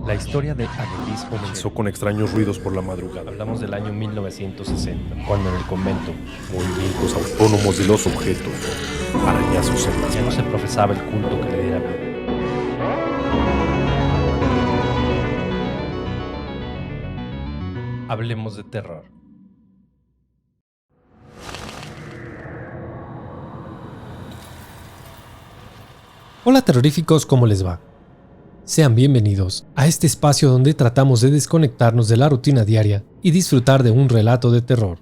La historia de Anelis comenzó Con extraños ruidos por la madrugada, Hablamos del año 1960, cuando en el convento movimientos autónomos de los objetos, arañazos en las ya no se paredes. profesaba el culto que le diera vida. Hablemos de terror. Hola terroríficos, ¿cómo les va? Sean bienvenidos a este espacio donde tratamos de desconectarnos de la rutina diaria y disfrutar de un relato de terror.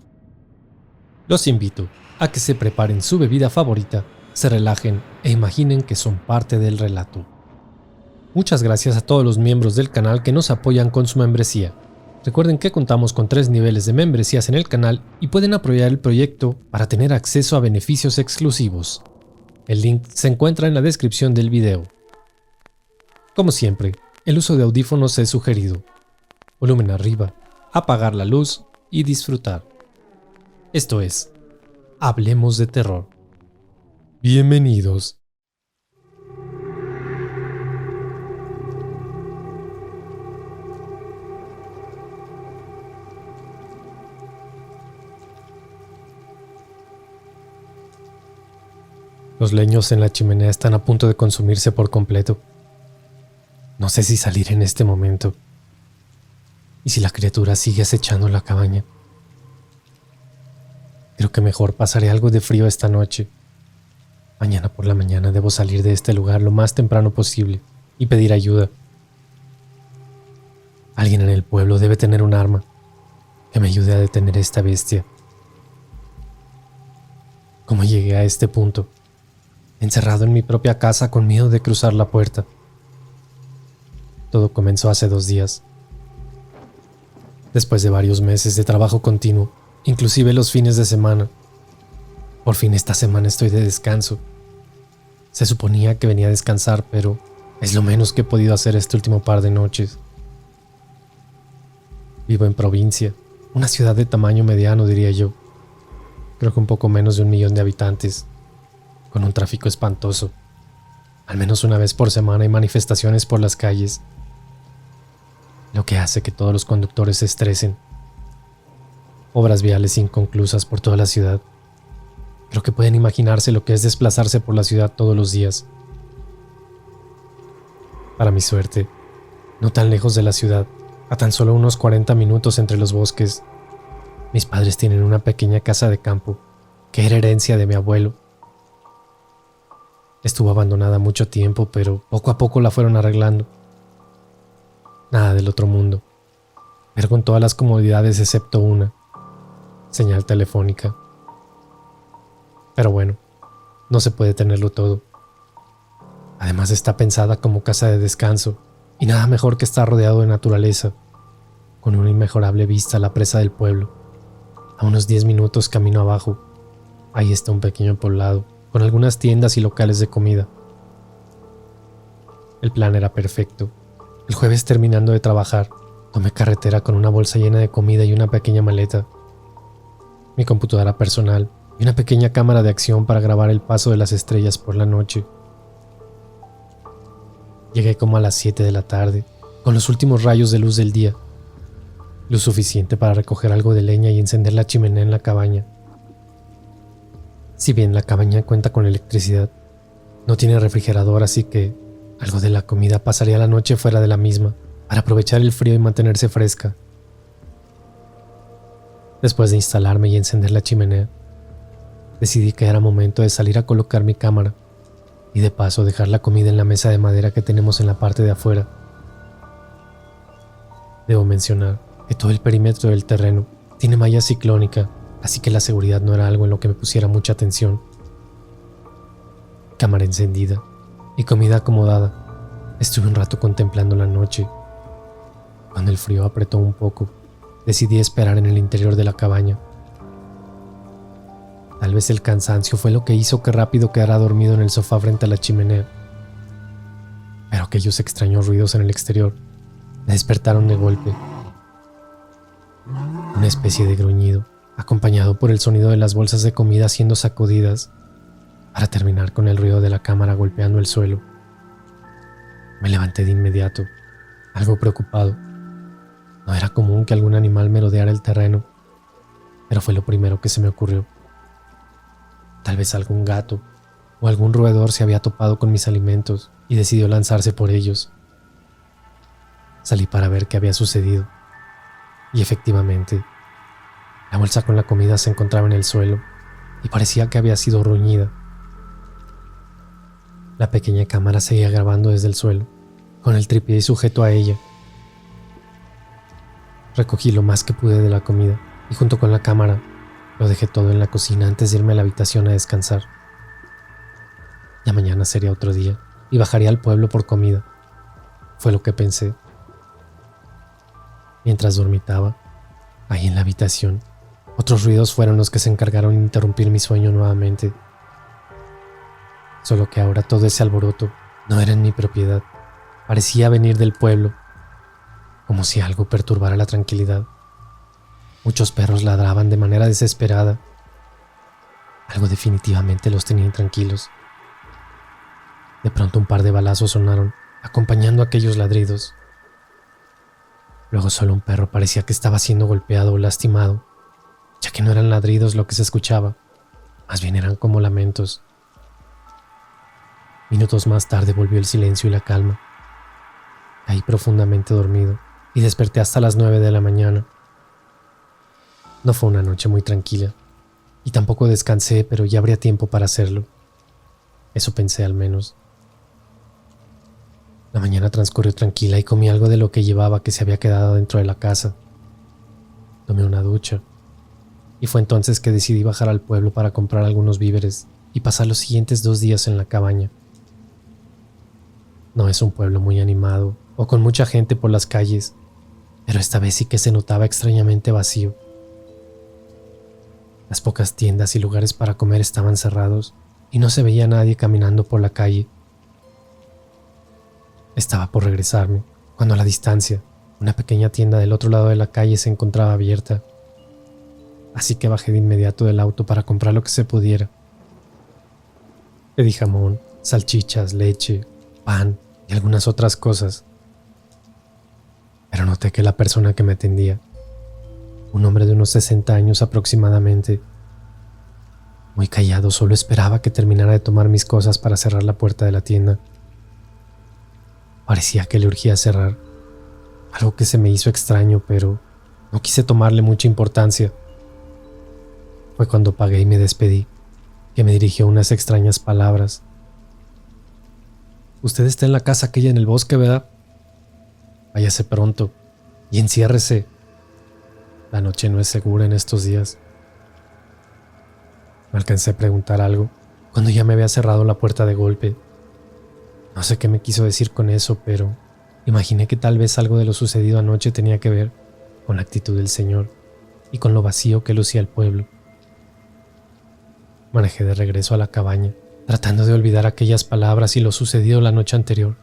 Los invito a que se preparen su bebida favorita, se relajen e imaginen que son parte del relato. Muchas gracias a todos los miembros del canal que nos apoyan con su membresía. Recuerden que contamos con 3 niveles de membresías en el canal y pueden apoyar el proyecto para tener acceso a beneficios exclusivos. El link se encuentra en la descripción del video. Como siempre, el uso de audífonos es sugerido. Volumen arriba, apagar la luz y disfrutar. Esto es, Hablemos de Terror. Bienvenidos. Los leños en la chimenea están a punto de consumirse por completo. No sé si salir en este momento. ¿Y si la criatura sigue acechando la cabaña? Creo que mejor pasaré algo de frío esta noche. Mañana por la mañana debo salir de este lugar lo más temprano posible y pedir ayuda. Alguien en el pueblo debe tener un arma que me ayude a detener a esta bestia. ¿Cómo llegué a este punto? Encerrado en mi propia casa con miedo de cruzar la puerta. Todo comenzó hace 2 días. Después de varios meses de trabajo continuo, inclusive los fines de semana. Por fin esta semana estoy de descanso. Se suponía que venía a descansar, pero es lo menos que he podido hacer este último par de noches. Vivo en provincia, una ciudad de tamaño mediano diría yo. Creo que un poco menos de 1 millón de habitantes, con un tráfico espantoso. Al menos una vez por semana hay manifestaciones por las calles, lo que hace que todos los conductores se estresen. Obras viales inconclusas por toda la ciudad. Creo que pueden imaginarse lo que es desplazarse por la ciudad todos los días. Para mi suerte, no tan lejos de la ciudad, a tan solo unos 40 minutos entre los bosques, mis padres tienen una pequeña casa de campo que era herencia de mi abuelo. Estuvo abandonada mucho tiempo, pero poco a poco la fueron arreglando. Nada del otro mundo, pero con todas las comodidades excepto una: señal telefónica. Pero bueno, no se puede tenerlo todo. Además está pensada como casa de descanso, y nada mejor que estar rodeado de naturaleza, con una inmejorable vista a la presa del pueblo. A unos 10 minutos camino abajo, ahí está un pequeño poblado, con algunas tiendas y locales de comida. El plan era perfecto. El jueves, terminando de trabajar, tomé carretera con una bolsa llena de comida y una pequeña maleta, mi computadora personal y una pequeña cámara de acción para grabar el paso de las estrellas por la noche. Llegué como a las 7 de la tarde, con los últimos rayos de luz del día, luz suficiente para recoger algo de leña y encender la chimenea en la cabaña. Si bien la cabaña cuenta con electricidad, no tiene refrigerador, así que algo de la comida pasaría la noche fuera de la misma para aprovechar el frío y mantenerse fresca. Después de instalarme y encender la chimenea, decidí que era momento de salir a colocar mi cámara y de paso dejar la comida en la mesa de madera que tenemos en la parte de afuera. Debo mencionar que todo el perímetro del terreno tiene malla ciclónica, así que la seguridad no era algo en lo que me pusiera mucha atención. Cámara encendida y comida acomodada, estuve un rato contemplando la noche. Cuando el frío apretó un poco, decidí esperar en el interior de la cabaña. Tal vez el cansancio fue lo que hizo que rápido quedara dormido en el sofá frente a la chimenea. Pero aquellos extraños ruidos en el exterior me despertaron de golpe. Una especie de gruñido, acompañado por el sonido de las bolsas de comida siendo sacudidas, para terminar con el ruido de la cámara golpeando el suelo. Me levanté de inmediato algo preocupado. No era común que algún animal merodeara el terreno, pero fue lo primero que se me ocurrió. Tal vez algún gato o algún roedor se había topado con mis alimentos y decidió lanzarse por ellos. Salí para ver qué había sucedido, y efectivamente, la bolsa con la comida se encontraba en el suelo y parecía que había sido bruñida. La pequeña cámara seguía grabando desde el suelo, con el trípode sujeto a ella. Recogí lo más que pude de la comida y junto con la cámara lo dejé todo en la cocina antes de irme a la habitación a descansar. Ya mañana sería otro día y bajaría al pueblo por comida. Fue lo que pensé. Mientras dormitaba, ahí en la habitación, otros ruidos fueron los que se encargaron de interrumpir mi sueño nuevamente. Solo que ahora todo ese alboroto no era en mi propiedad. Parecía venir del pueblo, como si algo perturbara la tranquilidad. Muchos perros ladraban de manera desesperada. Algo definitivamente los tenía intranquilos. De pronto un par de balazos sonaron, acompañando aquellos ladridos. Luego solo un perro parecía que estaba siendo golpeado o lastimado, ya que no eran ladridos lo que se escuchaba, más bien eran como lamentos. Minutos más tarde volvió el silencio y la calma. Caí profundamente dormido y desperté hasta las 9 de la mañana. No fue una noche muy tranquila, y tampoco descansé, pero ya habría tiempo para hacerlo. Eso pensé al menos. La mañana transcurrió tranquila y comí algo de lo que llevaba que se había quedado dentro de la casa. Tomé una ducha, y fue entonces que decidí bajar al pueblo para comprar algunos víveres y pasar los siguientes 2 días en la cabaña. No es un pueblo muy animado o con mucha gente por las calles, pero esta vez sí que se notaba extrañamente vacío. Las pocas tiendas y lugares para comer estaban cerrados y no se veía a nadie caminando por la calle. Estaba por regresarme, cuando a la distancia, una pequeña tienda del otro lado de la calle se encontraba abierta. Así que bajé de inmediato del auto para comprar lo que se pudiera. Pedí jamón, salchichas, leche, pan y algunas otras cosas. Pero noté que la persona que me atendía, un hombre de unos 60 años aproximadamente, muy callado, solo esperaba que terminara de tomar mis cosas para cerrar la puerta de la tienda. Parecía que le urgía cerrar, algo que se me hizo extraño, pero no quise tomarle mucha importancia. Fue cuando pagué y me despedí, que me dirigió unas extrañas palabras. «Usted está en la casa aquella en el bosque, ¿verdad? Váyase pronto y enciérrese. La noche no es segura en estos días». Me alcancé a preguntar algo cuando ya me había cerrado la puerta de golpe. No sé qué me quiso decir con eso, pero imaginé que tal vez algo de lo sucedido anoche tenía que ver con la actitud del señor y con lo vacío que lucía el pueblo. Manejé de regreso a la cabaña, tratando de olvidar aquellas palabras y lo sucedido la noche anterior.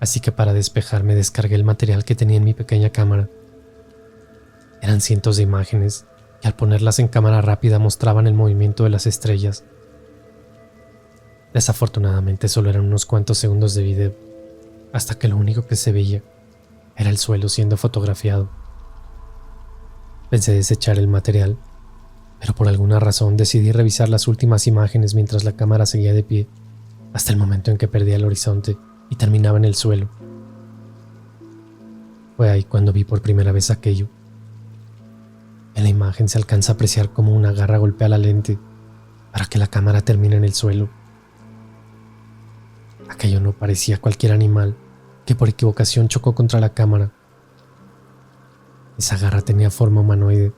Así que para despejarme descargué el material que tenía en mi pequeña cámara. Eran cientos de imágenes que al ponerlas en cámara rápida mostraban el movimiento de las estrellas. Desafortunadamente solo eran unos cuantos segundos de video, hasta que lo único que se veía era el suelo siendo fotografiado. Pensé desechar el material, pero por alguna razón decidí revisar las últimas imágenes mientras la cámara seguía de pie, hasta el momento en que perdía el horizonte y terminaba en el suelo. Fue ahí cuando vi por primera vez aquello. En la imagen se alcanza a apreciar cómo una garra golpea la lente para que la cámara termine en el suelo. Aquello no parecía cualquier animal que por equivocación chocó contra la cámara. Esa garra tenía forma humanoide.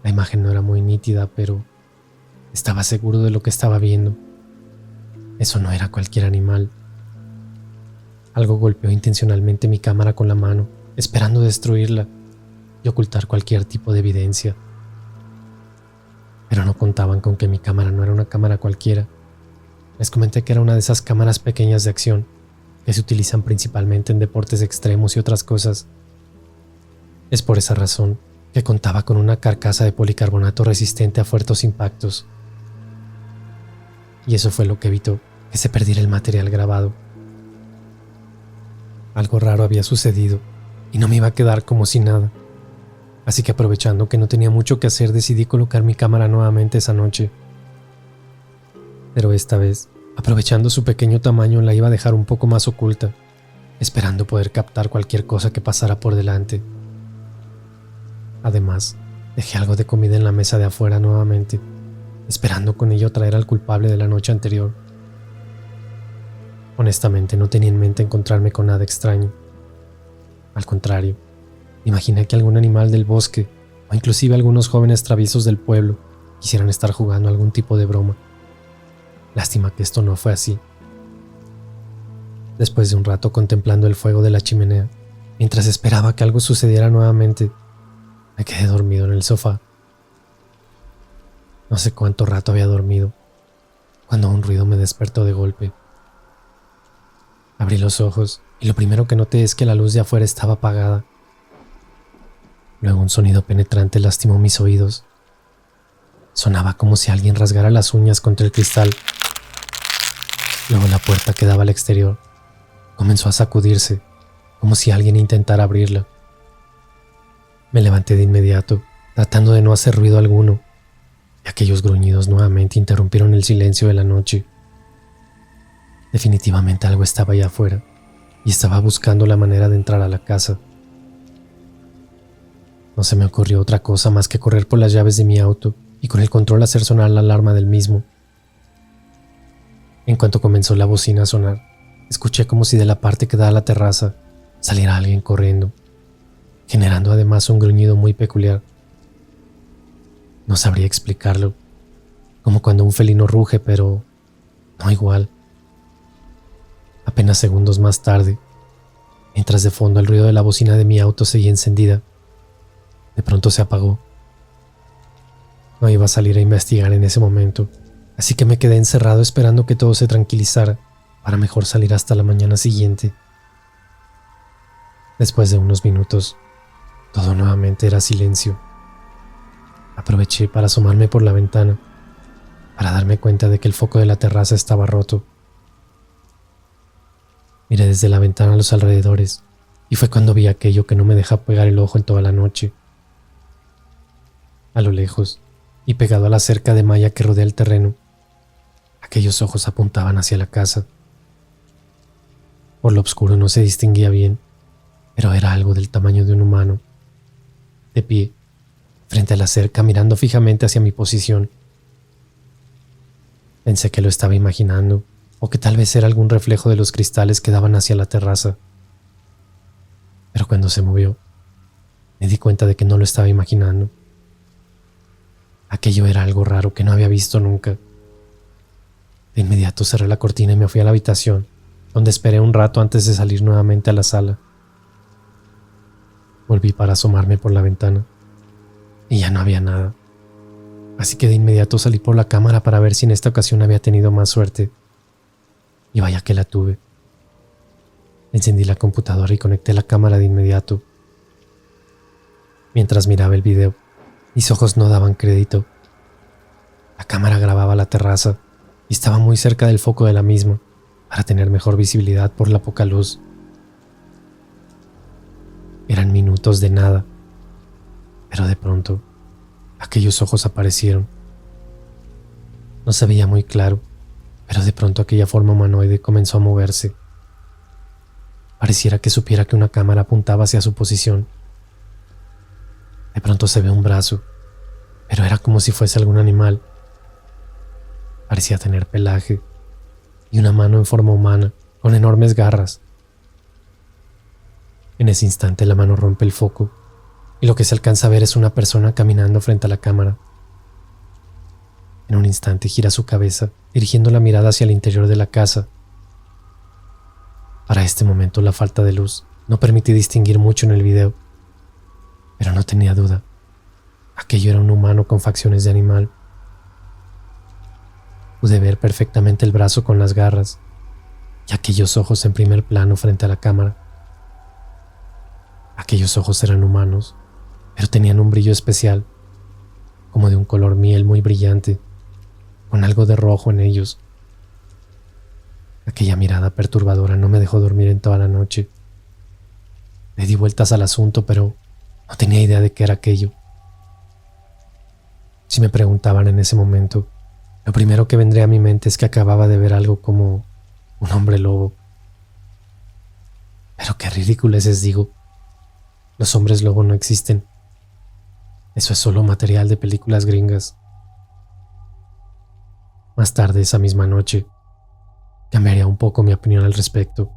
La imagen no era muy nítida, pero estaba seguro de lo que estaba viendo. Eso no era cualquier animal. Algo golpeó intencionalmente mi cámara con la mano, esperando destruirla y ocultar cualquier tipo de evidencia. Pero no contaban con que mi cámara no era una cámara cualquiera. Les comenté que era una de esas cámaras pequeñas de acción que se utilizan principalmente en deportes extremos y otras cosas. Es por esa razón que contaba con una carcasa de policarbonato resistente a fuertes impactos. Y eso fue lo que evitó que se perdiera el material grabado. Algo raro había sucedido y no me iba a quedar como si nada. Así que aprovechando que no tenía mucho que hacer, decidí colocar mi cámara nuevamente esa noche. Pero esta vez, aprovechando su pequeño tamaño, la iba a dejar un poco más oculta, esperando poder captar cualquier cosa que pasara por delante. Además, dejé algo de comida en la mesa de afuera nuevamente, esperando con ello traer al culpable de la noche anterior. Honestamente, no tenía en mente encontrarme con nada extraño. Al contrario, imaginé que algún animal del bosque, o inclusive algunos jóvenes traviesos del pueblo, quisieran estar jugando algún tipo de broma. Lástima que esto no fue así. Después de un rato contemplando el fuego de la chimenea, mientras esperaba que algo sucediera nuevamente, me quedé dormido en el sofá. No sé cuánto rato había dormido, cuando un ruido me despertó de golpe. Abrí los ojos y lo primero que noté es que la luz de afuera estaba apagada. Luego un sonido penetrante lastimó mis oídos. Sonaba como si alguien rasgara las uñas contra el cristal. Luego la puerta que daba al exterior comenzó a sacudirse, como si alguien intentara abrirla. Me levanté de inmediato, tratando de no hacer ruido alguno, y aquellos gruñidos nuevamente interrumpieron el silencio de la noche. Definitivamente algo estaba allá afuera, y estaba buscando la manera de entrar a la casa. No se me ocurrió otra cosa más que correr por las llaves de mi auto y con el control hacer sonar la alarma del mismo. En cuanto comenzó la bocina a sonar, escuché como si de la parte que da a la terraza saliera alguien corriendo, generando además un gruñido muy peculiar. No sabría explicarlo, como cuando un felino ruge, pero no igual. Apenas segundos más tarde, mientras de fondo el ruido de la bocina de mi auto seguía encendida, de pronto se apagó. No iba a salir a investigar en ese momento, así que me quedé encerrado esperando que todo se tranquilizara para mejor salir hasta la mañana siguiente. Después de unos minutos, todo nuevamente era silencio. Aproveché para asomarme por la ventana, para darme cuenta de que el foco de la terraza estaba roto. Miré desde la ventana a los alrededores y fue cuando vi aquello que no me deja pegar el ojo en toda la noche. A lo lejos, y pegado a la cerca de malla que rodea el terreno, aquellos ojos apuntaban hacia la casa. Por lo oscuro no se distinguía bien, pero era algo del tamaño de un humano, de pie, frente a la cerca mirando fijamente hacia mi posición. Pensé que lo estaba imaginando, o que tal vez era algún reflejo de los cristales que daban hacia la terraza. Pero cuando se movió, me di cuenta de que no lo estaba imaginando. Aquello era algo raro que no había visto nunca. De inmediato cerré la cortina y me fui a la habitación, donde esperé un rato antes de salir nuevamente a la sala. Volví para asomarme por la ventana, y ya no había nada. Así que de inmediato salí por la cámara para ver si en esta ocasión había tenido más suerte. Y vaya que la tuve. Encendí la computadora y conecté la cámara de inmediato. Mientras miraba el video, mis ojos no daban crédito. La cámara grababa la terraza y estaba muy cerca del foco de la misma para tener mejor visibilidad por la poca luz. Eran minutos de nada, pero de pronto aquellos ojos aparecieron. No se veía muy claro, pero de pronto aquella forma humanoide comenzó a moverse. Pareciera que supiera que una cámara apuntaba hacia su posición. De pronto se ve un brazo, pero era como si fuese algún animal. Parecía tener pelaje y una mano en forma humana, con enormes garras. En ese instante la mano rompe el foco y lo que se alcanza a ver es una persona caminando frente a la cámara. En un instante gira su cabeza, dirigiendo la mirada hacia el interior de la casa. Para este momento la falta de luz no permití distinguir mucho en el video, pero no tenía duda. Aquello era un humano con facciones de animal. Pude ver perfectamente el brazo con las garras y aquellos ojos en primer plano frente a la cámara. Aquellos ojos eran humanos, pero tenían un brillo especial, como de un color miel muy brillante, con algo de rojo en ellos. Aquella mirada perturbadora no me dejó dormir en toda la noche, Le di vueltas al asunto, pero no tenía idea de qué era aquello. Si me preguntaban en ese momento, lo primero que vendría a mi mente es que acababa de ver algo como un hombre lobo. Pero qué ridiculeces digo. Los hombres lobo no existen. Eso es solo material de películas gringas. Más tarde esa misma noche, cambiaría un poco mi opinión al respecto.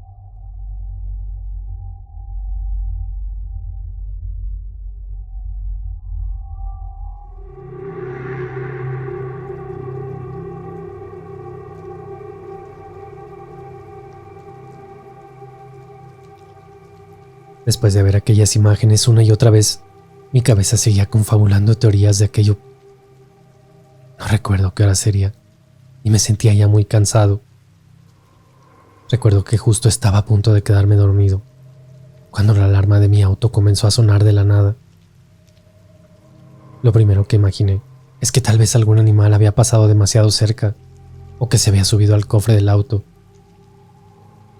Después de ver aquellas imágenes una y otra vez, mi cabeza seguía confabulando teorías de aquello. No recuerdo qué hora sería, y me sentía ya muy cansado. Recuerdo que justo estaba a punto de quedarme dormido, cuando la alarma de mi auto comenzó a sonar de la nada. Lo primero que imaginé es que tal vez algún animal había pasado demasiado cerca, o que se había subido al cofre del auto.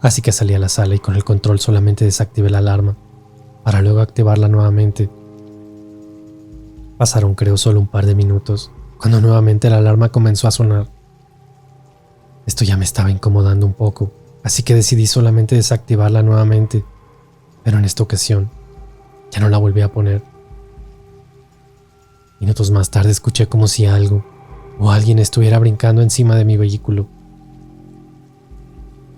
Así que salí a la sala y con el control solamente desactivé la alarma, para luego activarla nuevamente. Pasaron creo solo un par de minutos, cuando nuevamente la alarma comenzó a sonar. Esto ya me estaba incomodando un poco, así que decidí solamente desactivarla nuevamente, pero en esta ocasión ya no la volví a poner. Minutos más tarde escuché como si algo o alguien estuviera brincando encima de mi vehículo.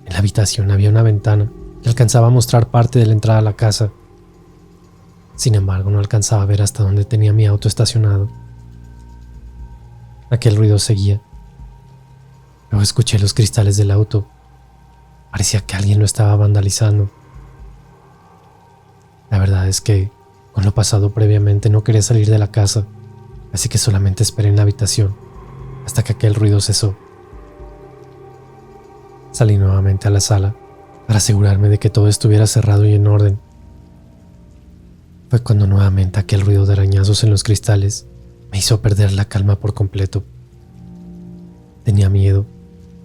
En la habitación había una ventana que alcanzaba a mostrar parte de la entrada a la casa. Sin embargo, no alcanzaba a ver hasta dónde tenía mi auto estacionado. Aquel ruido seguía. Luego escuché los cristales del auto. Parecía que alguien lo estaba vandalizando. La verdad es que, con lo pasado previamente, no quería salir de la casa, así que solamente esperé en la habitación hasta que aquel ruido cesó. Salí nuevamente a la sala para asegurarme de que todo estuviera cerrado y en orden. Fue cuando nuevamente aquel ruido de arañazos en los cristales me hizo perder la calma por completo. Tenía miedo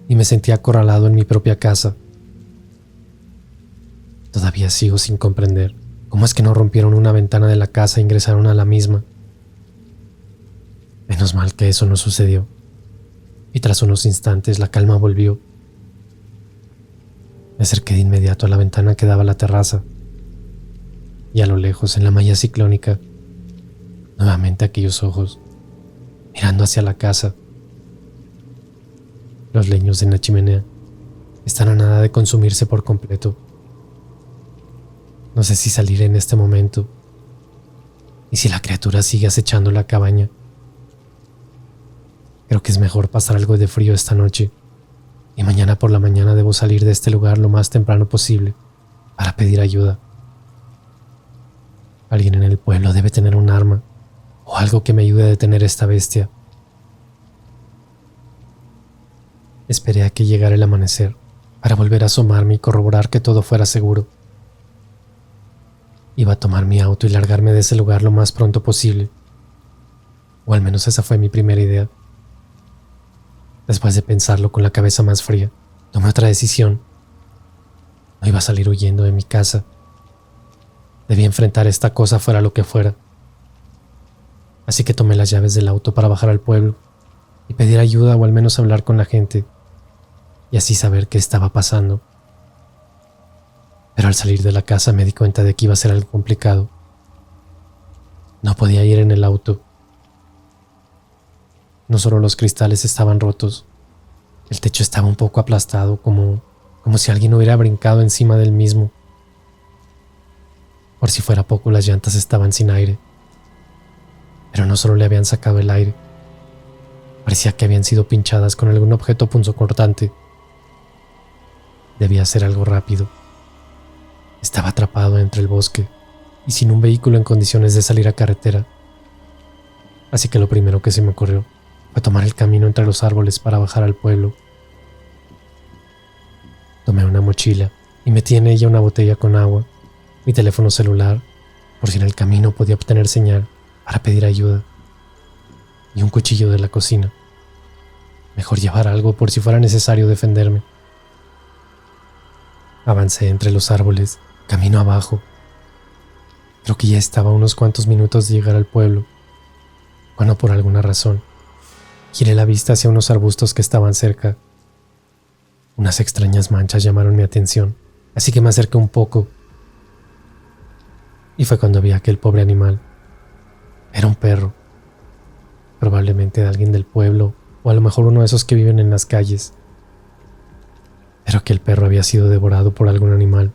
y me sentía acorralado en mi propia casa. Todavía sigo sin comprender cómo es que no rompieron una ventana de la casa e ingresaron a la misma. Menos mal que eso no sucedió, y tras unos instantes la calma volvió. Me acerqué de inmediato a la ventana que daba a la terraza, y a lo lejos, en la malla ciclónica, nuevamente aquellos ojos, mirando hacia la casa. Los leños en la chimenea están a nada de consumirse por completo. No sé si salir en este momento, y si la criatura sigue acechando la cabaña. Creo que es mejor pasar algo de frío esta noche, y mañana por la mañana debo salir de este lugar lo más temprano posible para pedir ayuda. Alguien en el pueblo debe tener un arma o algo que me ayude a detener esta bestia. Esperé a que llegara el amanecer para volver a asomarme y corroborar que todo fuera seguro. Iba a tomar mi auto y largarme de ese lugar lo más pronto posible, o al menos esa fue mi primera idea. Después de pensarlo con la cabeza más fría, tomé otra decisión. No iba a salir huyendo de mi casa. Debía enfrentar esta cosa fuera lo que fuera. Así que tomé las llaves del auto para bajar al pueblo y pedir ayuda o al menos hablar con la gente y así saber qué estaba pasando. Pero al salir de la casa me di cuenta de que iba a ser algo complicado. No podía ir en el auto. No solo los cristales estaban rotos, el techo estaba un poco aplastado, como si alguien hubiera brincado encima del mismo. Por si fuera poco, las llantas estaban sin aire. Pero no solo le habían sacado el aire, parecía que habían sido pinchadas con algún objeto punzocortante. Debía ser algo rápido. Estaba atrapado entre el bosque y sin un vehículo en condiciones de salir a carretera. Así que lo primero que se me ocurrió fue tomar el camino entre los árboles para bajar al pueblo. Tomé una mochila y metí en ella una botella con agua, mi teléfono celular, por si en el camino podía obtener señal para pedir ayuda, y un cuchillo de la cocina. Mejor llevar algo por si fuera necesario defenderme. Avancé entre los árboles, camino abajo, Creo que ya estaba a unos cuantos minutos de llegar al pueblo, cuando por alguna razón giré la vista hacia unos arbustos que estaban cerca. Unas extrañas manchas llamaron mi atención, así que me acerqué un poco. Y fue cuando vi a aquel pobre animal. Era un perro, probablemente de alguien del pueblo, o a lo mejor uno de esos que viven en las calles. Pero aquel perro había sido devorado por algún animal.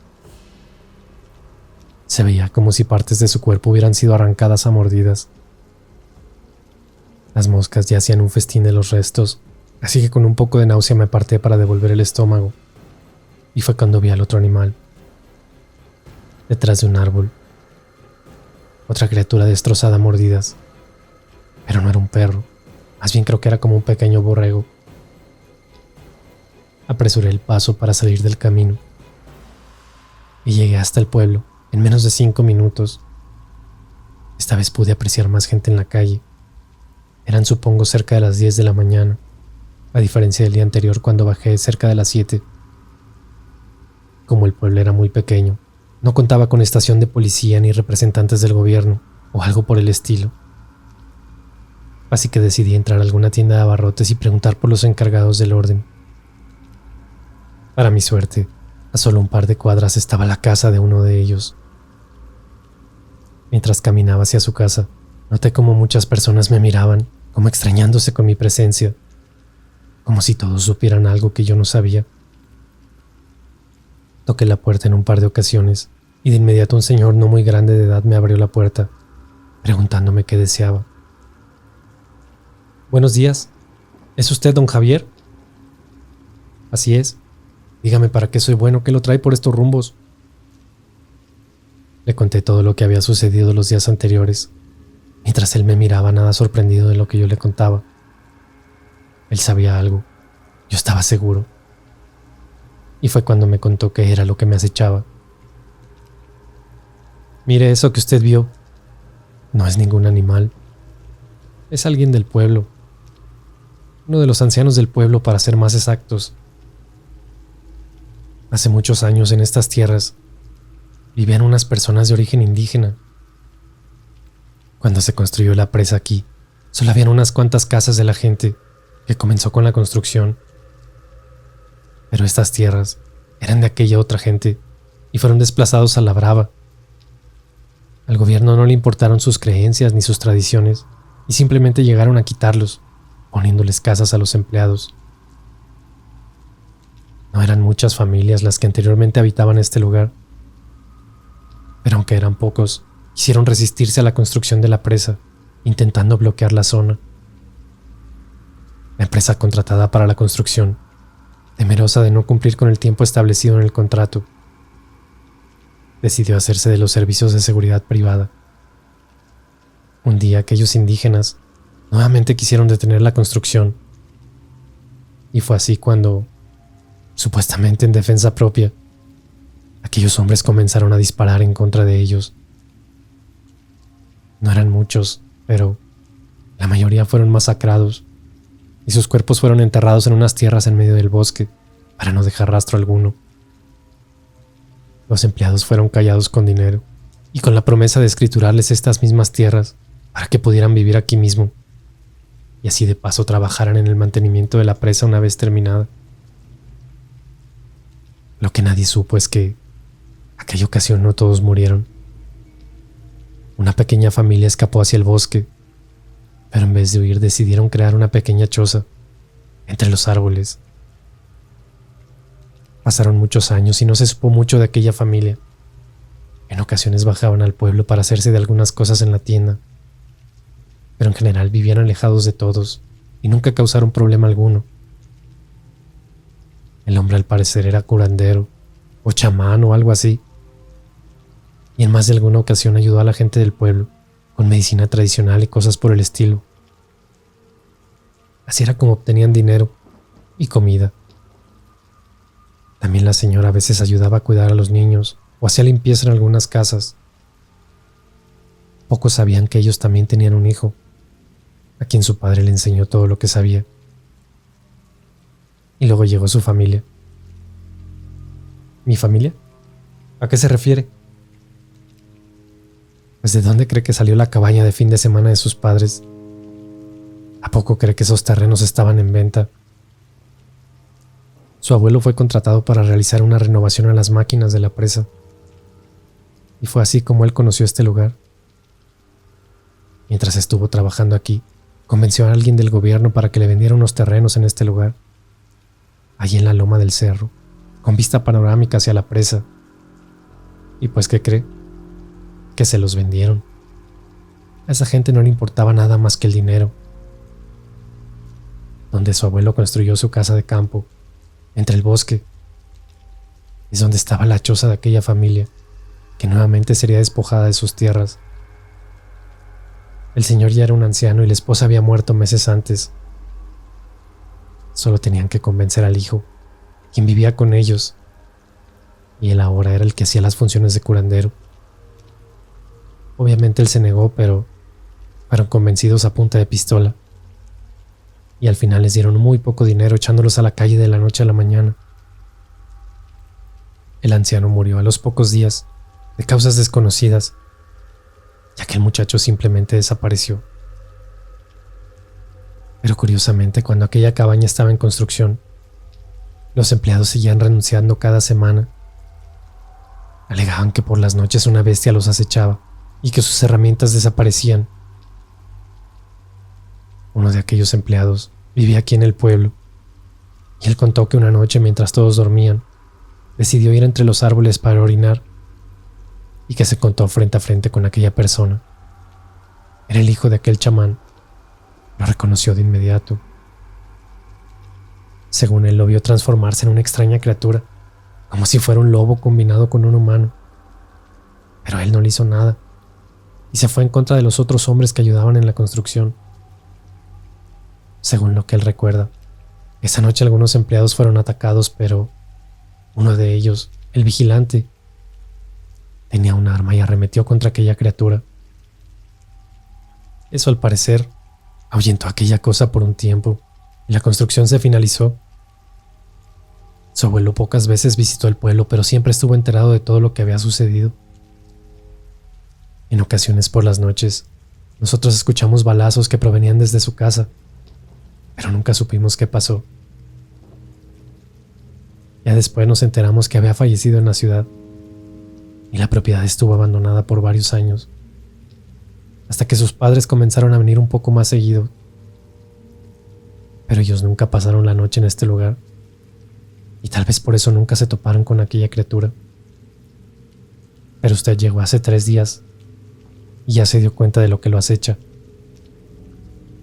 Se veía como si partes de su cuerpo hubieran sido arrancadas a mordidas. Las moscas ya hacían un festín de los restos, así que con un poco de náusea me aparté para devolver el estómago. Y fue cuando vi al otro animal, detrás de un árbol. Otra criatura destrozada a mordidas. Pero no era un perro, más bien creo que era como un pequeño borrego. Apresuré el paso para salir del camino. Y llegué hasta el pueblo en menos de 5 minutos. Esta vez pude apreciar más gente en la calle. Eran supongo cerca de las 10 de la mañana, a diferencia del día anterior cuando bajé cerca de las 7. Como el pueblo era muy pequeño, no contaba con estación de policía ni representantes del gobierno o algo por el estilo. Así que decidí entrar a alguna tienda de abarrotes y preguntar por los encargados del orden. Para mi suerte, a solo un par de cuadras estaba la casa de uno de ellos. Mientras caminaba hacia su casa, noté como muchas personas me miraban, como extrañándose con mi presencia, como si todos supieran algo que yo no sabía. Toqué la puerta en un par de ocasiones y de inmediato un señor no muy grande de edad me abrió la puerta, preguntándome qué deseaba. Buenos días, ¿es usted don Javier? Así es. Dígame para qué soy bueno, ¿qué lo trae por estos rumbos? Le conté todo lo que había sucedido los días anteriores, mientras él me miraba nada sorprendido de lo que yo le contaba. Él sabía algo, yo estaba seguro. Y fue cuando me contó qué era lo que me acechaba. Mire eso que usted vio. No es ningún animal. Es alguien del pueblo. Uno de los ancianos del pueblo, para ser más exactos. Hace muchos años en estas tierras vivían unas personas de origen indígena. Cuando se construyó la presa aquí, solo habían unas cuantas casas de la gente que comenzó con la construcción. Pero estas tierras eran de aquella otra gente y fueron desplazados a la brava. Al gobierno no le importaron sus creencias ni sus tradiciones y simplemente llegaron a quitarlos, poniéndoles casas a los empleados. No eran muchas familias las que anteriormente habitaban este lugar, pero aunque eran pocos, quisieron resistirse a la construcción de la presa, intentando bloquear la zona. La empresa contratada para la construcción, temerosa de no cumplir con el tiempo establecido en el contrato, decidió hacerse de los servicios de seguridad privada. Un día aquellos indígenas nuevamente quisieron detener la construcción, y fue así cuando, supuestamente en defensa propia, aquellos hombres comenzaron a disparar en contra de ellos. No eran muchos, pero la mayoría fueron masacrados y sus cuerpos fueron enterrados en unas tierras en medio del bosque para no dejar rastro alguno. Los empleados fueron callados con dinero y con la promesa de escriturarles estas mismas tierras para que pudieran vivir aquí mismo y así de paso trabajaran en el mantenimiento de la presa una vez terminada. Lo que nadie supo es que aquella ocasión no todos murieron. Una pequeña familia escapó hacia el bosque, pero en vez de huir decidieron crear una pequeña choza entre los árboles. Pasaron muchos años y no se supo mucho de aquella familia. En ocasiones bajaban al pueblo para hacerse de algunas cosas en la tienda, pero en general vivían alejados de todos y nunca causaron problema alguno. El hombre al parecer era curandero o chamán o algo así, y en más de alguna ocasión ayudó a la gente del pueblo con medicina tradicional y cosas por el estilo. Así era como obtenían dinero y comida. También la señora a veces ayudaba a cuidar a los niños o hacía limpieza en algunas casas. Pocos sabían que ellos también tenían un hijo, a quien su padre le enseñó todo lo que sabía. Y luego llegó su familia. ¿Mi familia? ¿A qué se refiere? Pues ¿de dónde cree que salió la cabaña de fin de semana de sus padres? ¿A poco cree que esos terrenos estaban en venta? Su abuelo fue contratado para realizar una renovación a las máquinas de la presa. Y fue así como él conoció este lugar. Mientras estuvo trabajando aquí, convenció a alguien del gobierno para que le vendiera unos terrenos en este lugar, allí en la loma del cerro, con vista panorámica hacia la presa. Y pues, ¿qué cree? Que se los vendieron. A esa gente no le importaba nada más que el dinero. Donde su abuelo construyó su casa de campo, entre el bosque, es donde estaba la choza de aquella familia, que nuevamente sería despojada de sus tierras. El señor ya era un anciano y la esposa había muerto meses antes. Solo tenían que convencer al hijo, quien vivía con ellos, y él ahora era el que hacía las funciones de curandero. Obviamente él se negó, pero fueron convencidos a punta de pistola, y al final les dieron muy poco dinero echándolos a la calle de la noche a la mañana. El anciano murió a los pocos días, de causas desconocidas, ya que el muchacho simplemente desapareció. Pero curiosamente, cuando aquella cabaña estaba en construcción, los empleados seguían renunciando cada semana. Alegaban que por las noches una bestia los acechaba y que sus herramientas desaparecían. Uno de aquellos empleados vivía aquí en el pueblo, y él contó que una noche, mientras todos dormían, decidió ir entre los árboles para orinar, y que se encontró frente a frente con aquella persona. Era el hijo de aquel chamán. Lo reconoció de inmediato. Según él, lo vio transformarse en una extraña criatura, como si fuera un lobo combinado con un humano. Pero él no le hizo nada, y se fue en contra de los otros hombres que ayudaban en la construcción. Según lo que él recuerda, esa noche algunos empleados fueron atacados, pero uno de ellos, el vigilante, tenía un arma y arremetió contra aquella criatura. Eso, al parecer, ahuyentó a aquella cosa por un tiempo, y la construcción se finalizó. Su abuelo pocas veces visitó el pueblo, pero siempre estuvo enterado de todo lo que había sucedido. En ocasiones por las noches, nosotros escuchamos balazos que provenían desde su casa, pero nunca supimos qué pasó. Ya después nos enteramos que había fallecido en la ciudad, y la propiedad estuvo abandonada por varios años, hasta que sus padres comenzaron a venir un poco más seguido. Pero ellos nunca pasaron la noche en este lugar, y tal vez por eso nunca se toparon con aquella criatura. Pero usted llegó hace 3 días, y ya se dio cuenta de lo que lo acecha.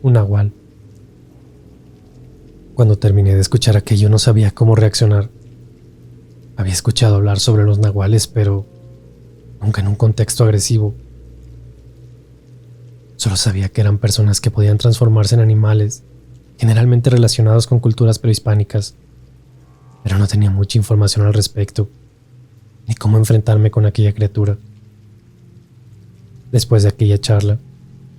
Un nahual. Cuando terminé de escuchar aquello no sabía cómo reaccionar. Había escuchado hablar sobre los nahuales, pero nunca en un contexto agresivo. Solo sabía que eran personas que podían transformarse en animales, generalmente relacionados con culturas prehispánicas, pero no tenía mucha información al respecto, ni cómo enfrentarme con aquella criatura. Después de aquella charla,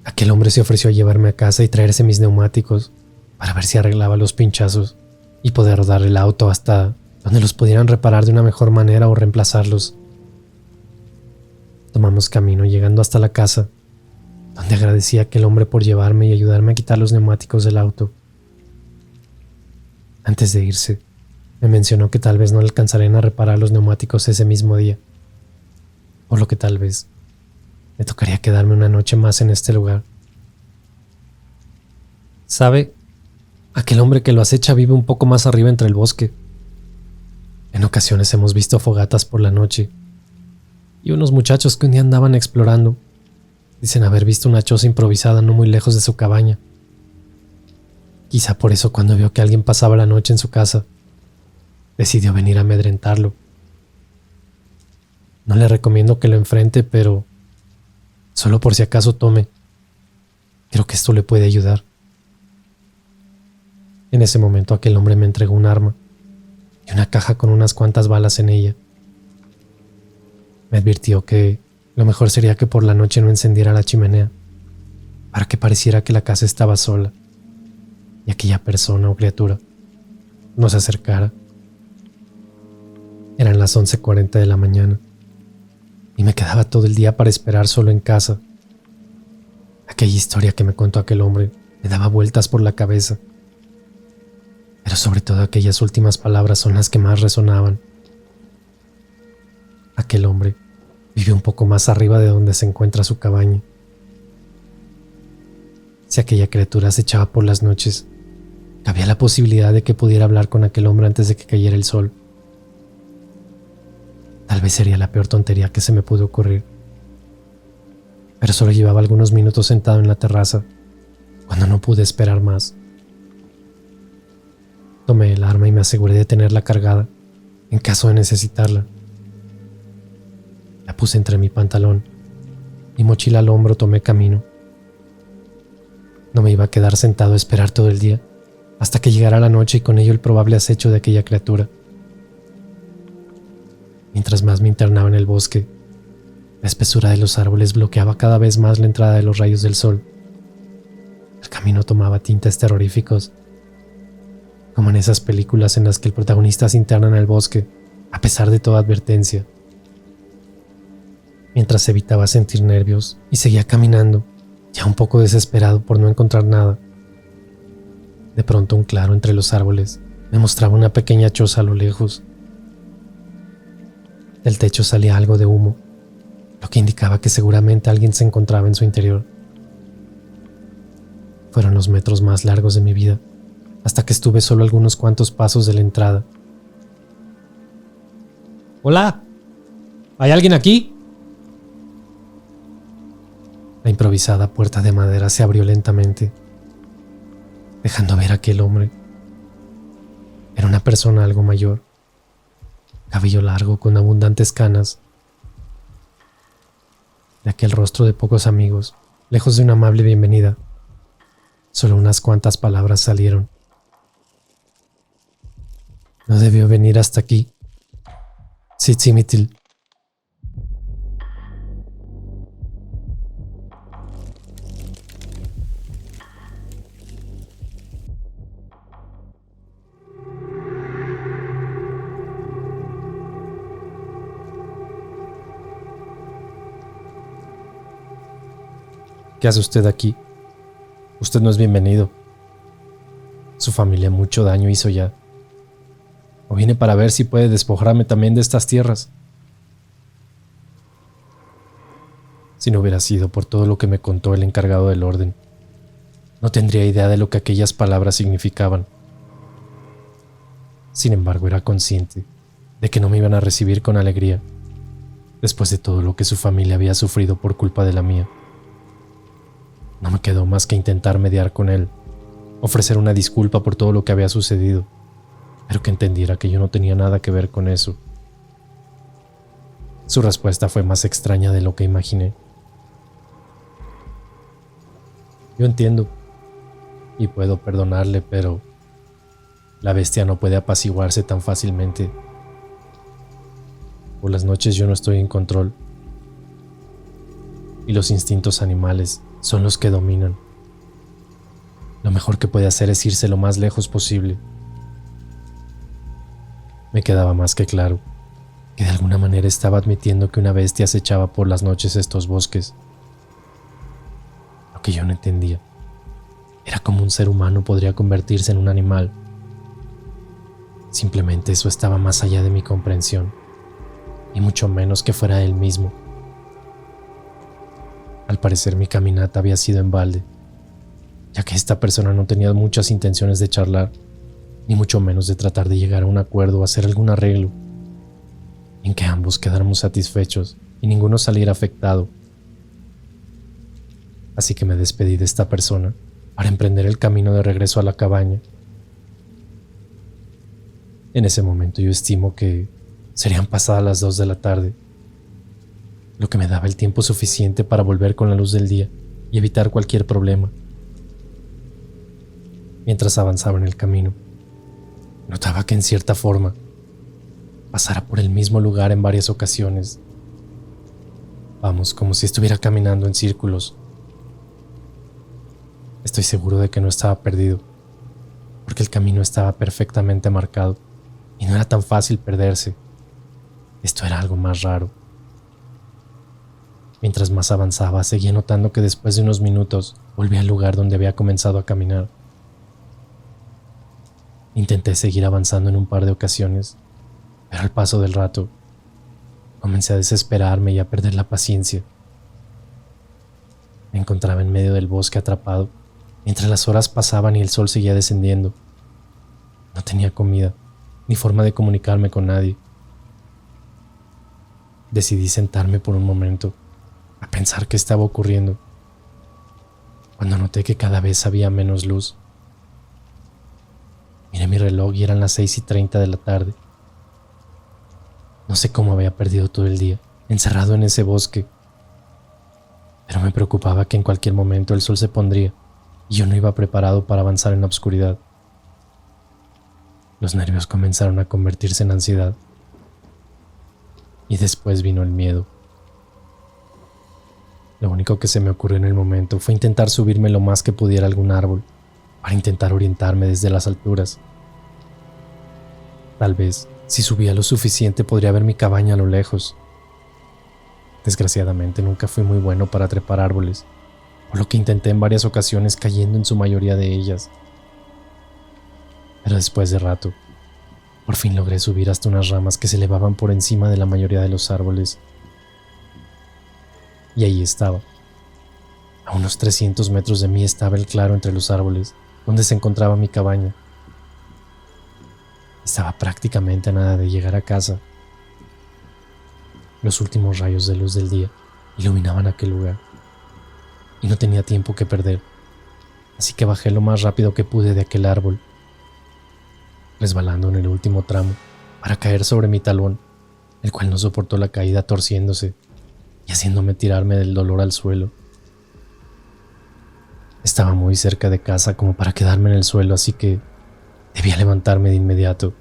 aquel hombre se ofreció a llevarme a casa y traerse mis neumáticos para ver si arreglaba los pinchazos y poder rodar el auto hasta donde los pudieran reparar de una mejor manera o reemplazarlos. Tomamos camino llegando hasta la casa, donde agradecí a aquel hombre por llevarme y ayudarme a quitar los neumáticos del auto. Antes de irse, me mencionó que tal vez no alcanzarían a reparar los neumáticos ese mismo día, por lo que tal vez me tocaría quedarme una noche más en este lugar. ¿Sabe? Aquel hombre que lo acecha vive un poco más arriba entre el bosque. En ocasiones hemos visto fogatas por la noche, y unos muchachos que un día andaban explorando dicen haber visto una choza improvisada no muy lejos de su cabaña. Quizá por eso, cuando vio que alguien pasaba la noche en su casa, decidió venir a amedrentarlo. No le recomiendo que lo enfrente, pero solo por si acaso tome. Creo que esto le puede ayudar. En ese momento aquel hombre me entregó un arma y una caja con unas cuantas balas en ella. Me advirtió que lo mejor sería que por la noche no encendiera la chimenea, para que pareciera que la casa estaba sola y aquella persona o criatura no se acercara. Eran las 11:40 de la mañana, y me quedaba todo el día para esperar solo en casa. Aquella historia que me contó aquel hombre me daba vueltas por la cabeza, pero sobre todo aquellas últimas palabras son las que más resonaban. Aquel hombre vive un poco más arriba de donde se encuentra su cabaña. Si aquella criatura se echaba por las noches, cabía la posibilidad de que pudiera hablar con aquel hombre antes de que cayera el sol. Tal vez sería la peor tontería que se me pudo ocurrir, pero solo llevaba algunos minutos sentado en la terraza cuando no pude esperar más. Tomé el arma y me aseguré de tenerla cargada en caso de necesitarla. La puse entre mi pantalón, mi mochila al hombro, tomé camino. No me iba a quedar sentado a esperar todo el día hasta que llegara la noche y con ello el probable acecho de aquella criatura. Mientras más me internaba en el bosque, la espesura de los árboles bloqueaba cada vez más la entrada de los rayos del sol. El camino tomaba tintes terroríficos, como en esas películas en las que el protagonista se interna en el bosque a pesar de toda advertencia. Mientras evitaba sentir nervios y seguía caminando, ya un poco desesperado por no encontrar nada. De pronto un claro entre los árboles me mostraba una pequeña choza a lo lejos. Del techo salía algo de humo, lo que indicaba que seguramente alguien se encontraba en su interior. Fueron los metros más largos de mi vida, hasta que estuve solo algunos cuantos pasos de la entrada. ¡Hola! ¿Hay alguien aquí? La improvisada puerta de madera se abrió lentamente, dejando ver a aquel hombre. Era una persona algo mayor, cabello largo con abundantes canas. De aquel rostro de pocos amigos, lejos de una amable bienvenida, solo unas cuantas palabras salieron. No debió venir hasta aquí. Tzitzimitil. ¿Qué hace usted aquí? Usted no es bienvenido. Su familia mucho daño hizo ya. ¿O viene para ver si puede despojarme también de estas tierras? Si no hubiera sido por todo lo que me contó el encargado del orden, no tendría idea de lo que aquellas palabras significaban. Sin embargo, era consciente de que no me iban a recibir con alegría, después de todo lo que su familia había sufrido por culpa de la mía. No me quedó más que intentar mediar con él, ofrecer una disculpa por todo lo que había sucedido, pero que entendiera que yo no tenía nada que ver con eso. Su respuesta fue más extraña de lo que imaginé. Yo entiendo y puedo perdonarle, pero la bestia no puede apaciguarse tan fácilmente. Por las noches yo no estoy en control y los instintos animales son los que dominan. Lo mejor que puede hacer es irse lo más lejos posible. Me quedaba más que claro que de alguna manera estaba admitiendo que una bestia acechaba por las noches estos bosques. Lo que yo no entendía era cómo un ser humano podría convertirse en un animal. Simplemente eso estaba más allá de mi comprensión, y mucho menos que fuera él mismo. Al parecer mi caminata había sido en balde, ya que esta persona no tenía muchas intenciones de charlar, ni mucho menos de tratar de llegar a un acuerdo o hacer algún arreglo, en que ambos quedáramos satisfechos y ninguno saliera afectado. Así que me despedí de esta persona para emprender el camino de regreso a la cabaña. En ese momento yo estimo que serían pasadas las 2 de la tarde, lo que me daba el tiempo suficiente para volver con la luz del día y evitar cualquier problema. Mientras avanzaba en el camino, notaba que en cierta forma pasara por el mismo lugar en varias ocasiones. Vamos, como si estuviera caminando en círculos. Estoy seguro de que no estaba perdido, porque el camino estaba perfectamente marcado y no era tan fácil perderse. Esto era algo más raro. Mientras más avanzaba, seguía notando que después de unos minutos volví al lugar donde había comenzado a caminar. Intenté seguir avanzando en un par de ocasiones, pero al paso del rato comencé a desesperarme y a perder la paciencia. Me encontraba en medio del bosque atrapado, mientras las horas pasaban y el sol seguía descendiendo. No tenía comida, ni forma de comunicarme con nadie. Decidí sentarme por un momento, a pensar qué estaba ocurriendo, cuando noté que cada vez había menos luz. Miré mi reloj y eran las 6:30 de la tarde. No sé cómo había perdido todo el día, encerrado en ese bosque, pero me preocupaba que en cualquier momento el sol se pondría y yo no iba preparado para avanzar en la oscuridad. Los nervios comenzaron a convertirse en ansiedad y después vino el miedo. Lo único que se me ocurrió en el momento fue intentar subirme lo más que pudiera a algún árbol para intentar orientarme desde las alturas. Tal vez, si subía lo suficiente, podría ver mi cabaña a lo lejos. Desgraciadamente nunca fui muy bueno para trepar árboles, por lo que intenté en varias ocasiones, cayendo en su mayoría de ellas. Pero después de rato, por fin logré subir hasta unas ramas que se elevaban por encima de la mayoría de los árboles. Y ahí estaba. A unos 300 metros de mí estaba el claro entre los árboles, donde se encontraba mi cabaña. Estaba prácticamente a nada de llegar a casa. Los últimos rayos de luz del día iluminaban aquel lugar, y no tenía tiempo que perder, así que bajé lo más rápido que pude de aquel árbol, resbalando en el último tramo para caer sobre mi talón, el cual no soportó la caída, torciéndose y haciéndome tirarme del dolor al suelo. Estaba muy cerca de casa como para quedarme en el suelo, así que debía levantarme de inmediato.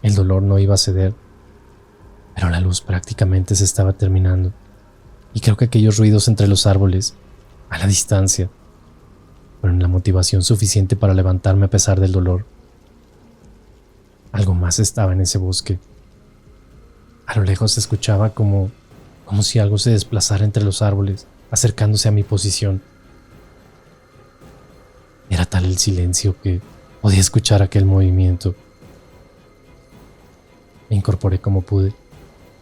El dolor no iba a ceder, pero la luz prácticamente se estaba terminando, y creo que aquellos ruidos entre los árboles, a la distancia, fueron la motivación suficiente para levantarme a pesar del dolor. Algo más estaba en ese bosque. A lo lejos se escuchaba como si algo se desplazara entre los árboles, acercándose a mi posición. Era tal el silencio que podía escuchar aquel movimiento. Me incorporé como pude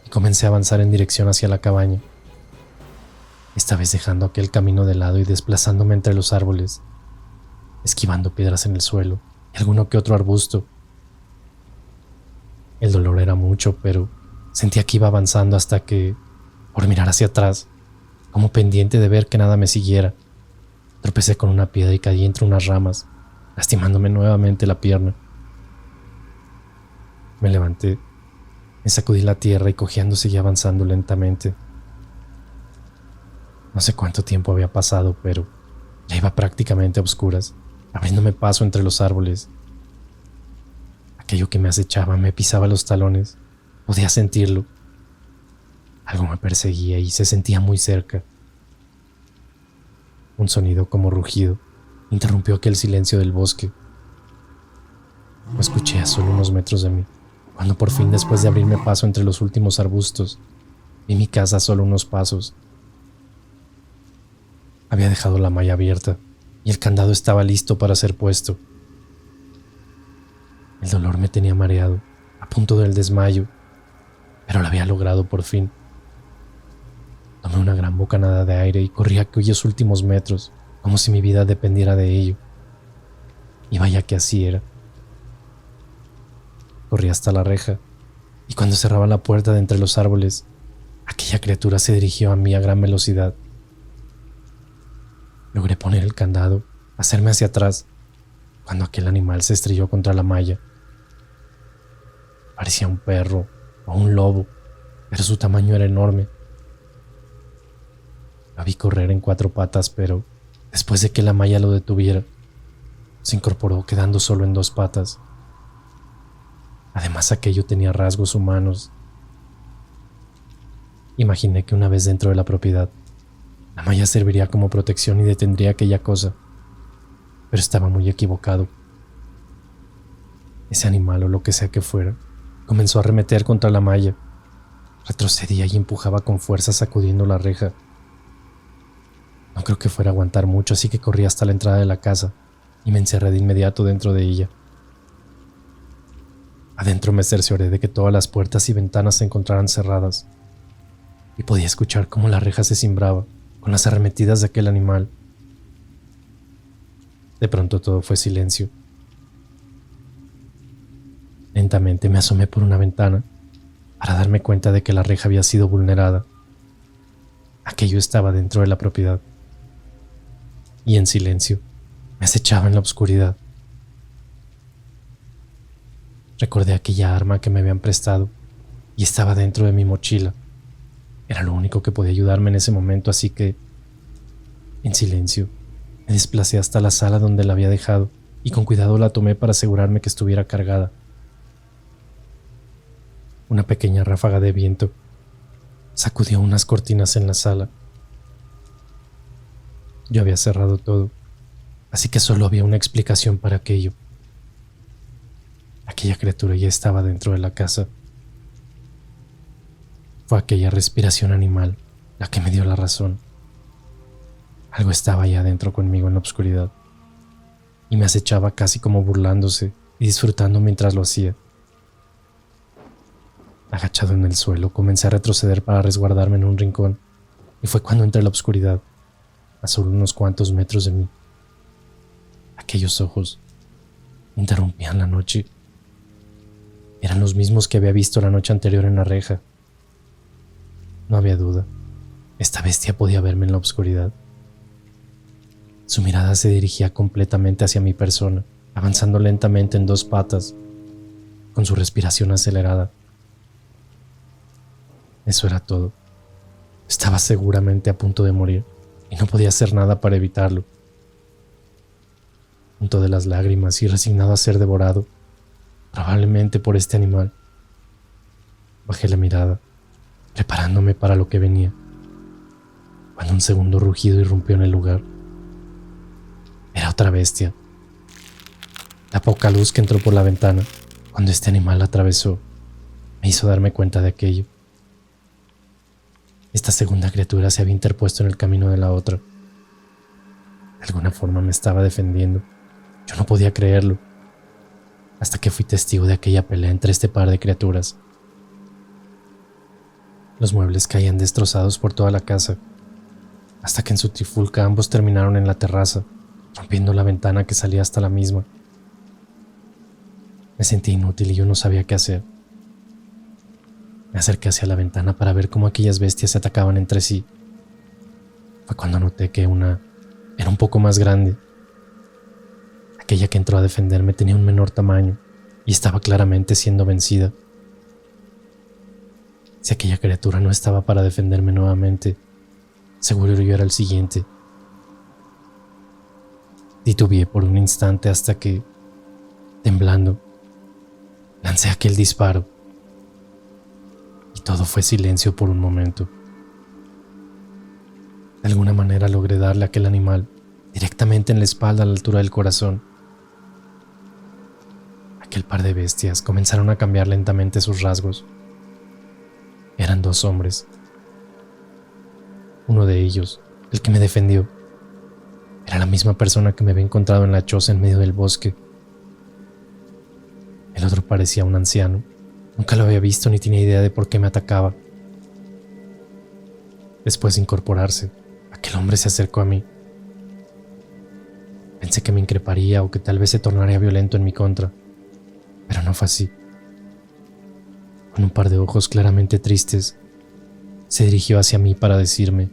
y comencé a avanzar en dirección hacia la cabaña, esta vez dejando aquel camino de lado y desplazándome entre los árboles, esquivando piedras en el suelo y alguno que otro arbusto. El dolor era mucho, pero sentía que iba avanzando hasta que, por mirar hacia atrás, como pendiente de ver que nada me siguiera, tropecé con una piedra y caí entre unas ramas, lastimándome nuevamente la pierna. Me levanté, me sacudí la tierra y cojeando seguí avanzando lentamente. No sé cuánto tiempo había pasado, pero ya iba prácticamente a oscuras, abriéndome paso entre los árboles. Aquello que me acechaba me pisaba los talones, podía sentirlo. Algo me perseguía y se sentía muy cerca. Un sonido como rugido interrumpió aquel silencio del bosque. Lo escuché a solo unos metros de mí, cuando por fin, después de abrirme paso entre los últimos arbustos, vi mi casa a solo unos pasos. Había dejado la malla abierta y el candado estaba listo para ser puesto. El dolor me tenía mareado, a punto del desmayo, pero lo había logrado por fin. Tomé una gran bocanada de aire y corrí aquellos últimos metros, como si mi vida dependiera de ello. Y vaya que así era. Corrí hasta la reja, y cuando cerraba la puerta de entre los árboles, aquella criatura se dirigió a mí a gran velocidad. Logré poner el candado, hacerme hacia atrás, cuando aquel animal se estrelló contra la malla. Parecía un perro o un lobo, pero su tamaño era enorme. Lo vi correr en 4 patas, pero después de que la malla lo detuviera, se incorporó quedando solo en 2 patas. Además, aquello tenía rasgos humanos. Imaginé que una vez dentro de la propiedad, la malla serviría como protección y detendría aquella cosa, pero estaba muy equivocado. Ese animal, o lo que sea que fuera, comenzó a arremeter contra la malla, Retrocedía y empujaba con fuerza sacudiendo la reja. No creo que fuera a aguantar mucho, así que corrí hasta la entrada de la casa y me encerré de inmediato dentro de ella. Adentro me cercioré de que todas las puertas y ventanas se encontraran cerradas y podía escuchar cómo la reja se cimbraba con las arremetidas de aquel animal. De pronto todo fue silencio. Lentamente me asomé por una ventana para darme cuenta de que la reja había sido vulnerada. Aquello estaba dentro de la propiedad y en silencio me acechaba en la oscuridad. Recordé aquella arma que me habían prestado y estaba dentro de mi mochila. Era lo único que podía ayudarme en ese momento, así que, en silencio, me desplacé hasta la sala donde la había dejado y con cuidado la tomé para asegurarme que estuviera cargada. Una pequeña ráfaga de viento sacudió unas cortinas en la sala. Yo había cerrado todo, así que solo había una explicación para aquello. Aquella criatura ya estaba dentro de la casa. Fue aquella respiración animal la que me dio la razón. Algo estaba allá adentro conmigo en la oscuridad y me acechaba casi como burlándose y disfrutando mientras lo hacía. Agachado en el suelo, comencé a retroceder para resguardarme en un rincón y fue cuando entré en la oscuridad, a solo unos cuantos metros de mí. Aquellos ojos interrumpían la noche. Eran los mismos que había visto la noche anterior en la reja. No había duda, esta bestia podía verme en la oscuridad. Su mirada se dirigía completamente hacia mi persona, avanzando lentamente en dos patas, con su respiración acelerada. Eso era todo. Estaba seguramente a punto de morir y no podía hacer nada para evitarlo. Junto de las lágrimas y resignado a ser devorado, probablemente por este animal, bajé la mirada, preparándome para lo que venía, cuando un segundo rugido irrumpió en el lugar. Era otra bestia. La poca luz que entró por la ventana cuando este animal la atravesó me hizo darme cuenta de aquello. Esta segunda criatura se había interpuesto en el camino de la otra. De alguna forma me estaba defendiendo. Yo no podía creerlo, hasta que fui testigo de aquella pelea entre este par de criaturas. Los muebles caían destrozados por toda la casa, hasta que en su trifulca ambos terminaron en la terraza, rompiendo la ventana que salía hasta la misma. Me sentí inútil y yo no sabía qué hacer. Me acerqué hacia la ventana para ver cómo aquellas bestias se atacaban entre sí. Fue cuando noté que una era un poco más grande. Aquella que entró a defenderme tenía un menor tamaño y estaba claramente siendo vencida. Si aquella criatura no estaba para defenderme nuevamente, seguro yo era el siguiente. Titubeé por un instante hasta que, temblando, lancé aquel disparo. Y todo fue silencio por un momento. De alguna manera logré darle a aquel animal directamente en la espalda a la altura del corazón. Aquel par de bestias comenzaron a cambiar lentamente sus rasgos. Eran dos hombres. Uno de ellos, el que me defendió, era la misma persona que me había encontrado en la choza en medio del bosque. El otro parecía un anciano. Nunca lo había visto ni tenía idea de por qué me atacaba. Después de incorporarse, aquel hombre se acercó a mí. Pensé que me increparía o que tal vez se tornaría violento en mi contra, pero no fue así. Con un par de ojos claramente tristes, se dirigió hacia mí para decirme: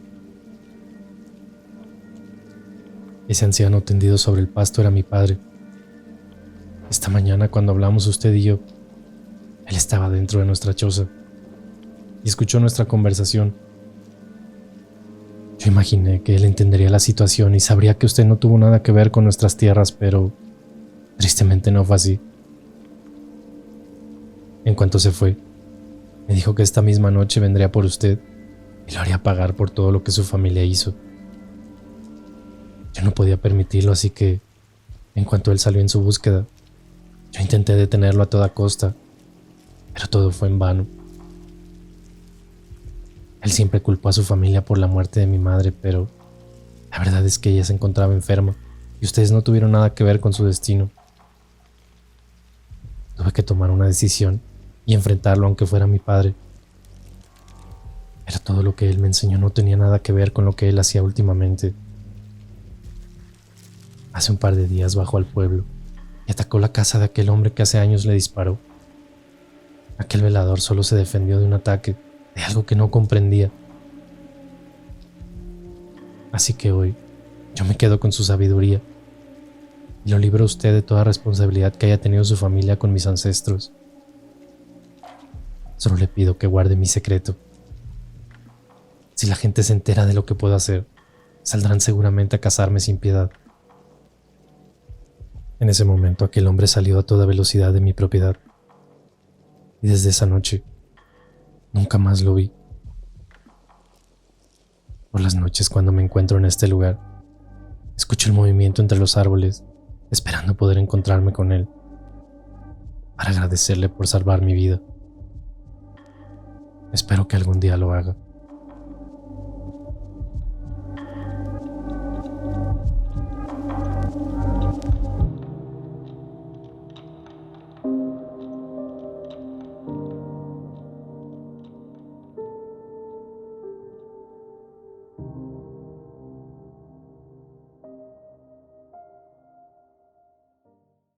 ese anciano tendido sobre el pasto era mi padre. Esta mañana, cuando hablamos usted y yo, él estaba dentro de nuestra choza y escuchó nuestra conversación. Yo imaginé que él entendería la situación y sabría que usted no tuvo nada que ver con nuestras tierras, pero tristemente no fue así. En cuanto se fue, me dijo que esta misma noche vendría por usted y lo haría pagar por todo lo que su familia hizo. Yo no podía permitirlo, así que, en cuanto él salió en su búsqueda, yo intenté detenerlo a toda costa, pero todo fue en vano. Él siempre culpó a su familia por la muerte de mi madre, pero la verdad es que ella se encontraba enferma y ustedes no tuvieron nada que ver con su destino. Tuve que tomar una decisión y enfrentarlo aunque fuera mi padre. Pero todo lo que él me enseñó no tenía nada que ver con lo que él hacía últimamente. Hace un par de días bajó al pueblo y atacó la casa de aquel hombre que hace años le disparó. Aquel velador solo se defendió de un ataque, de algo que no comprendía. Así que hoy yo me quedo con su sabiduría y lo libro a usted de toda responsabilidad que haya tenido su familia con mis ancestros. Solo le pido que guarde mi secreto. Si la gente se entera de lo que puedo hacer, saldrán seguramente a cazarme sin piedad. En ese momento aquel hombre salió a toda velocidad de mi propiedad. Y desde esa noche, nunca más lo vi. Por las noches cuando me encuentro en este lugar, escucho el movimiento entre los árboles, esperando poder encontrarme con él, para agradecerle por salvar mi vida. Espero que algún día lo haga.